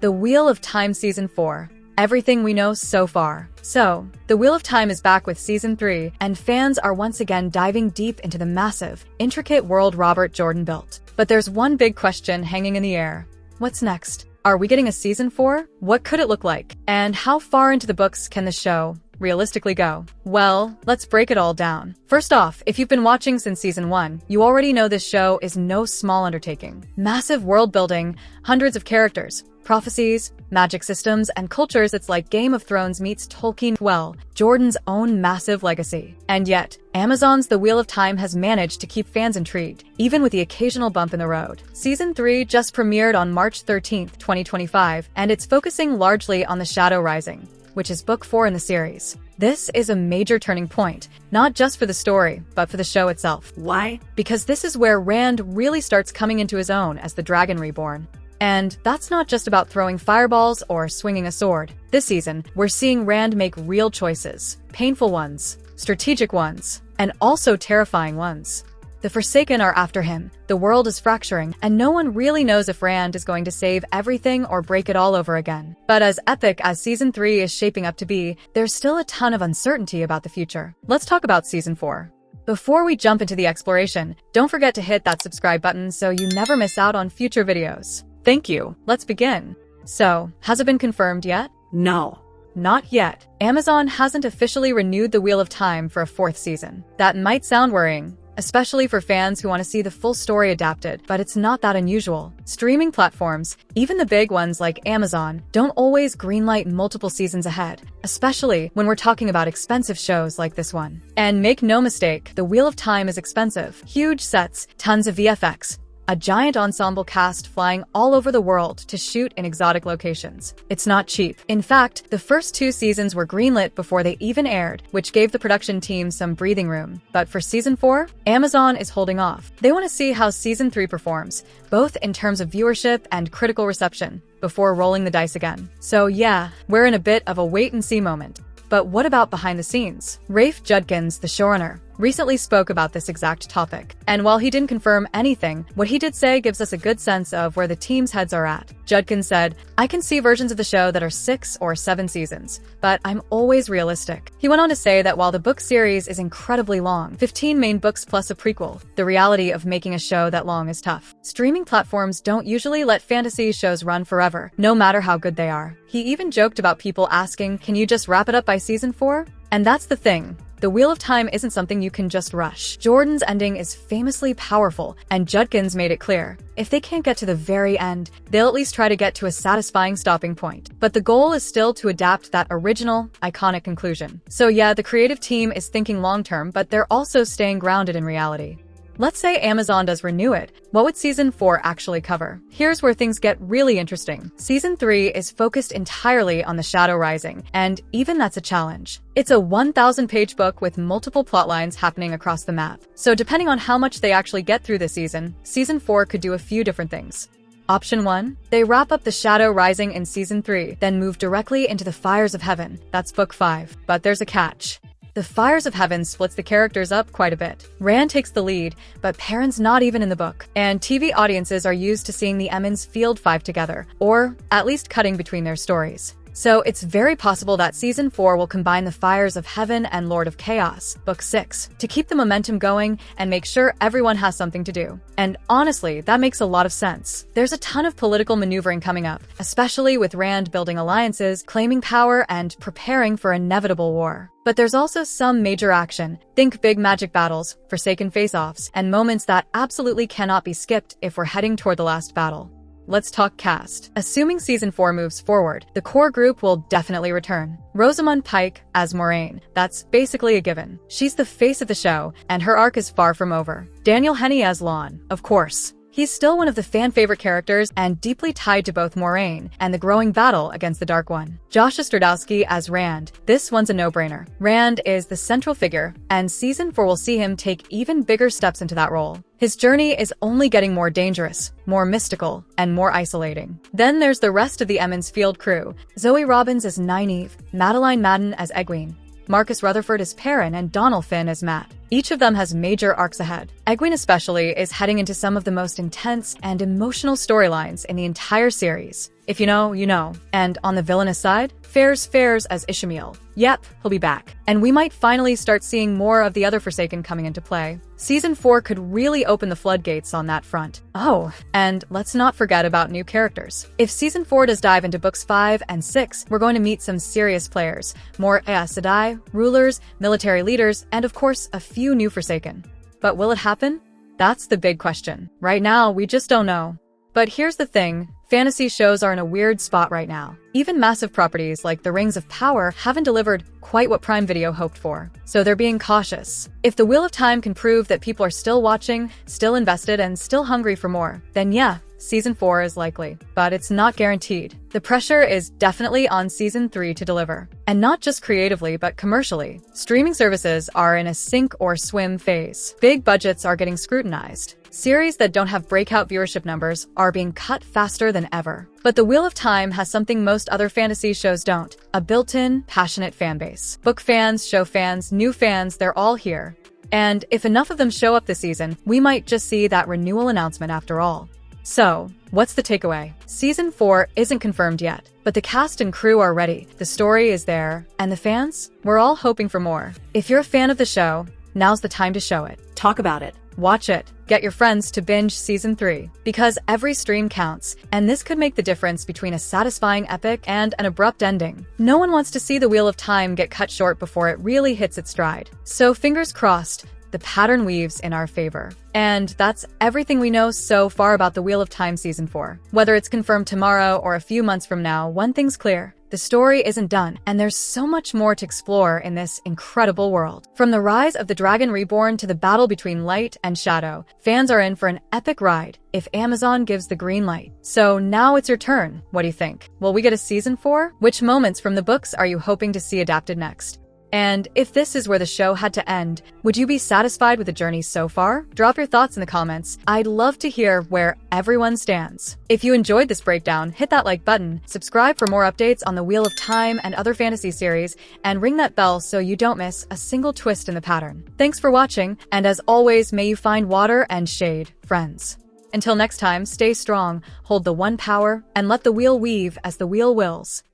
The Wheel of Time Season 4. Everything we know so far. So, The Wheel of Time is back with Season 3, and fans are once again diving deep into the massive, intricate world Robert Jordan built. But there's one big question hanging in the air. What's next? Are we getting a Season 4? What could it look like? And how far into the books can the show realistically go? Well, let's break it all down. First off, if you've been watching since Season 1, you already know this show is no small undertaking. Massive world building, hundreds of characters, prophecies, magic systems, and cultures. It's like Game of Thrones meets Tolkien. Well, Jordan's own massive legacy. And yet, Amazon's The Wheel of Time has managed to keep fans intrigued, even with the occasional bump in the road. Season 3 just premiered on March 13th, 2025, and it's focusing largely on the Shadow Rising, which is book 4 in the series. This is a major turning point, not just for the story, but for the show itself. Why? Because this is where Rand really starts coming into his own as the Dragon Reborn. And that's not just about throwing fireballs or swinging a sword. This season, we're seeing Rand make real choices. Painful ones, strategic ones, and also terrifying ones. The Forsaken are after him, the world is fracturing, and no one really knows if Rand is going to save everything or break it all over again. But as epic as Season 3 is shaping up to be, there's still a ton of uncertainty about the future. Let's talk about Season 4. Before we jump into the exploration, don't forget to hit that subscribe button so you never miss out on future videos. Thank you. Let's begin. So, has it been confirmed yet? No. Not yet. Amazon hasn't officially renewed The Wheel of Time for a 4th season. That might sound worrying, especially for fans who want to see the full story adapted, but it's not that unusual. Streaming platforms, even the big ones like Amazon, don't always greenlight multiple seasons ahead, especially when we're talking about expensive shows like this one. And make no mistake, The Wheel of Time is expensive. Huge sets, tons of VFX, a giant ensemble cast flying all over the world to shoot in exotic locations. It's not cheap. In fact, the first 2 seasons were greenlit before they even aired, which gave the production team some breathing room. But for Season 4, Amazon is holding off. They want to see how Season 3 performs, both in terms of viewership and critical reception, before rolling the dice again. So yeah, we're in a bit of a wait-and-see moment. But what about behind the scenes? Rafe Judkins, the showrunner, recently spoke about this exact topic. And while he didn't confirm anything, what he did say gives us a good sense of where the team's heads are at. Judkins said, "I can see versions of the show that are 6 or 7 seasons, but I'm always realistic." He went on to say that while the book series is incredibly long, 15 main books plus a prequel, the reality of making a show that long is tough. Streaming platforms don't usually let fantasy shows run forever, no matter how good they are. He even joked about people asking, "Can you just wrap it up by Season 4? And that's the thing. The Wheel of Time isn't something you can just rush. Jordan's ending is famously powerful, and Judkins made it clear. If they can't get to the very end, they'll at least try to get to a satisfying stopping point. But the goal is still to adapt that original, iconic conclusion. So yeah, the creative team is thinking long-term, but they're also staying grounded in reality. Let's say Amazon does renew it. What would Season 4 actually cover? Here's where things get really interesting. Season 3 is focused entirely on the Shadow Rising, and even that's a challenge. It's a 1,000-page book with multiple plotlines happening across the map. So depending on how much they actually get through this season, Season 4 could do a few different things. Option 1. They wrap up the Shadow Rising in Season 3, then move directly into the Fires of Heaven. That's book 5. But there's a catch. The Fires of Heaven splits the characters up quite a bit. Rand takes the lead, but Perrin's not even in the book. And TV audiences are used to seeing the Emonds field 5 together, or at least cutting between their stories. So it's very possible that Season 4 will combine the Fires of Heaven and Lord of Chaos, book 6, to keep the momentum going and make sure everyone has something to do. And honestly, that makes a lot of sense. There's a ton of political maneuvering coming up, especially with Rand building alliances, claiming power, and preparing for inevitable war. But there's also some major action. Think big magic battles, Forsaken face-offs, and moments that absolutely cannot be skipped if we're heading toward the last battle. Let's talk cast. Assuming Season 4 moves forward, the core group will definitely return. Rosamund Pike as Moiraine. That's basically a given. She's the face of the show, and her arc is far from over. Daniel Henney as Lon, of course. He's still one of the fan-favorite characters and deeply tied to both Moiraine and the growing battle against the Dark One. Josha Stradowski as Rand. This one's a no-brainer. Rand is the central figure, and Season 4 will see him take even bigger steps into that role. His journey is only getting more dangerous, more mystical, and more isolating. Then there's the rest of the Emond's field crew. Zoë Robins as Nynaeve, Madeleine Madden as Egwene, Marcus Rutherford as Perrin, and Dónal Finn as Matt. Each of them has major arcs ahead. Egwene especially is heading into some of the most intense and emotional storylines in the entire series. If you know, you know. And on the villainous side, fares as Ishamael. Yep, he'll be back. And we might finally start seeing more of the other Forsaken coming into play. Season 4 could really open the floodgates on that front. Oh, and let's not forget about new characters. If Season 4 does dive into books 5 and 6, we're going to meet some serious players. More Aes Sedai, rulers, military leaders, and of course, a few new Forsaken. But will it happen? That's the big question. Right now, we just don't know. But here's the thing. Fantasy shows are in a weird spot right now. Even massive properties like the Rings of Power haven't delivered quite what Prime Video hoped for, so they're being cautious. If the Wheel of Time can prove that people are still watching, still invested, and still hungry for more, then yeah, Season 4 is likely. But it's not guaranteed. The pressure is definitely on Season 3 to deliver. And not just creatively, but commercially. Streaming services are in a sink or swim phase. Big budgets are getting scrutinized. Series that don't have breakout viewership numbers are being cut faster than ever. But the Wheel of Time has something most other fantasy shows don't: a built-in, passionate fanbase. Book fans, show fans, new fans, they're all here. And if enough of them show up this season, we might just see that renewal announcement after all. So, what's the takeaway? Season 4 isn't confirmed yet, but the cast and crew are ready, the story is there, and the fans? We're all hoping for more. If you're a fan of the show, now's the time to show it. Talk about it. Watch it. Get your friends to binge Season 3. Because every stream counts, and this could make the difference between a satisfying epic and an abrupt ending. No one wants to see the Wheel of Time get cut short before it really hits its stride. So fingers crossed, the pattern weaves in our favor. And that's everything we know so far about the Wheel of Time Season 4. Whether it's confirmed tomorrow or a few months from now, one thing's clear. The story isn't done, and there's so much more to explore in this incredible world. From the rise of the Dragon Reborn to the battle between light and shadow, fans are in for an epic ride if Amazon gives the green light. So now it's your turn. What do you think? Will we get a Season 4? Which moments from the books are you hoping to see adapted next? And if this is where the show had to end, would you be satisfied with the journey so far? Drop your thoughts in the comments. I'd love to hear where everyone stands. If you enjoyed this breakdown, hit that like button, subscribe for more updates on the Wheel of Time and other fantasy series, and ring that bell so you don't miss a single twist in the pattern. Thanks for watching, and as always, may you find water and shade, friends. Until next time, stay strong, hold the one power, and let the wheel weave as the wheel wills.